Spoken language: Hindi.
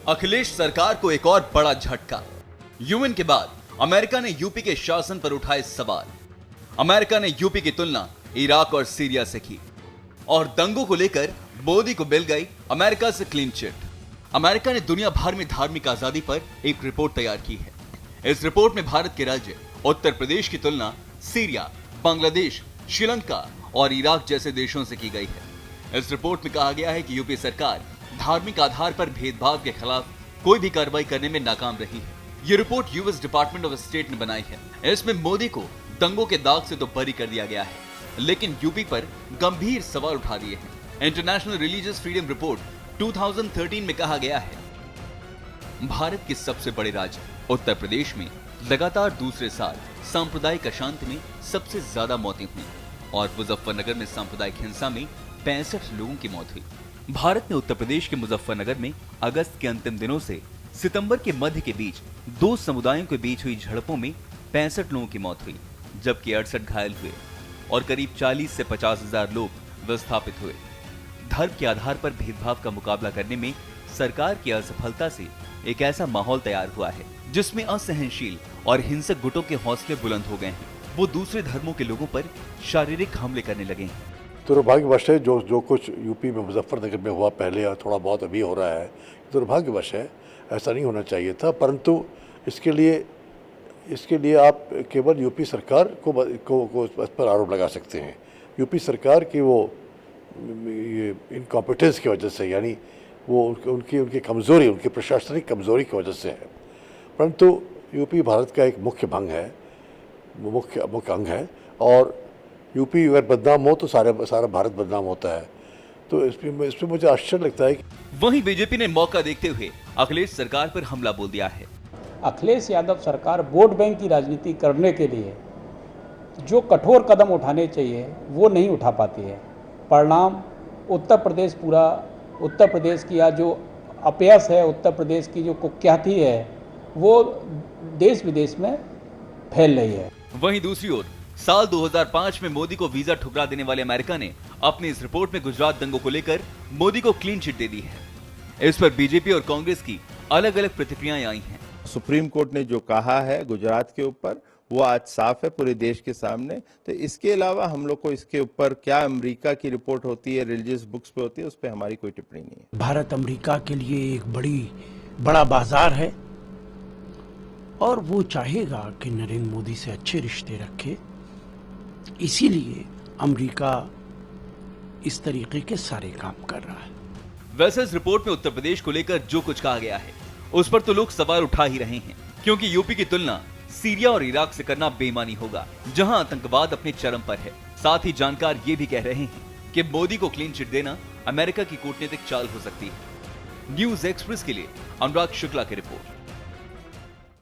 अखिलेश सरकार को एक और बड़ा झटका। यूएन के बाद अमेरिका ने यूपी के शासन पर उठाए सवाल। अमेरिका ने यूपी की तुलना इराक और सीरिया से की और दंगों को लेकर मोदी को मिल गई अमेरिका से क्लीन चिट। अमेरिका ने दुनिया भर में धार्मिक आजादी पर एक रिपोर्ट तैयार की है। इस रिपोर्ट में भारत के राज्य उत्तर प्रदेश की तुलना सीरिया, बांग्लादेश, श्रीलंका और इराक जैसे देशों से की गई है। इस रिपोर्ट में कहा गया है कि यूपी सरकार धार्मिक आधार पर भेदभाव के खिलाफ कोई भी कार्रवाई करने में नाकाम रही है। ये report US department of state ने बनाई है। इसमें मोदी को दंगों के दाग से तो बरी कर दिया गया है, लेकिन यूपी पर गंभीर सवाल उठा दिए हैं। इंटरनेशनल रिलीजियस फ्रीडम रिपोर्ट 2013 में कहा गया है, भारत के सबसे बड़े राज्य उत्तर प्रदेश में लगातार दूसरे साल सांप्रदायिक अशांति में सबसे ज्यादा मौतें हुई और मुजफ्फरनगर में सांप्रदायिक हिंसा में 65 लोगों की मौत हुई। भारत ने उत्तर प्रदेश के मुजफ्फरनगर में अगस्त के अंतिम दिनों से सितंबर के मध्य के बीच दो समुदायों के बीच हुई झड़पों में 65 लोगों की मौत हुई, जबकि 68 घायल हुए और करीब 40 से 50 हजार लोग विस्थापित हुए। धर्म के आधार पर भेदभाव का मुकाबला करने में सरकार की असफलता से एक ऐसा माहौल तैयार हुआ है जिसमें असहनशील और हिंसक गुटों के हौसले बुलंद हो गए हैं। वो दूसरे धर्मों के लोगों पर शारीरिक हमले करने लगे हैं। दुर्भाग्यवश है जो कुछ यूपी में मुजफ्फरनगर में हुआ पहले और थोड़ा बहुत अभी हो रहा है, दुर्भाग्यवश है। ऐसा नहीं होना चाहिए था, परंतु इसके लिए आप केवल यूपी सरकार को इस पर आरोप लगा सकते हैं। यूपी सरकार की वो ये इनकॉम्पिटेंस की वजह से, यानी वो उनकी कमज़ोरी, उनकी प्रशासनिक कमज़ोरी की वजह से है। परंतु यूपी भारत का एक मुख्य भंग है, मुख्य अंग है, और यूपी अगर बदनाम हो तो सारा भारत बदनाम होता है। तो इसमें मुझे आश्चर्य लगता है। वहीं बीजेपी ने मौका देखते हुए अखिलेश सरकार पर हमला बोल दिया है। अखिलेश यादव सरकार वोट बैंक की राजनीति करने के लिए जो कठोर कदम उठाने चाहिए वो नहीं उठा पाती है। परिणाम उत्तर प्रदेश की या जो अपयश है, उत्तर प्रदेश की जो कुख्याति है, वो देश विदेश में फैल रही है। वहीं दूसरी ओर साल 2005 में मोदी को वीजा ठुकरा देने वाले अमेरिका ने अपनी इस रिपोर्ट में गुजरात दंगों को लेकर मोदी को क्लीन चिट दे दी है। इस पर बीजेपी और कांग्रेस की अलग अलग प्रतिक्रियाएं आई हैं। सुप्रीम कोर्ट ने जो कहा है गुजरात के ऊपर, वो आज साफ है पूरे देश के सामने। तो इसके अलावा हम लोग को इसके ऊपर क्या अमेरिका की रिपोर्ट होती है, रिलीजियस बुक्स पे होती है, उस पर हमारी कोई टिप्पणी नहीं है। भारत अमेरिका के लिए एक बड़ा बाजार है और वो चाहेगा कि नरेंद्र मोदी से अच्छे रिश्ते रखे, इसीलिए अमेरिका इस तरीके के सारे काम कर रहा है। वैसे इस रिपोर्ट में उत्तर प्रदेश को लेकर जो कुछ कहा गया है उस पर तो लोग सवाल उठा ही रहे हैं, क्योंकि यूपी की तुलना सीरिया और इराक से करना बेईमानी होगा, जहां आतंकवाद अपने चरम पर है। साथ ही जानकार ये भी कह रहे हैं कि मोदी को क्लीन चिट देना अमेरिका की कूटनीतिक चाल हो सकती है। न्यूज़ एक्सप्रेस के लिए अनुराग शुक्ला की रिपोर्ट।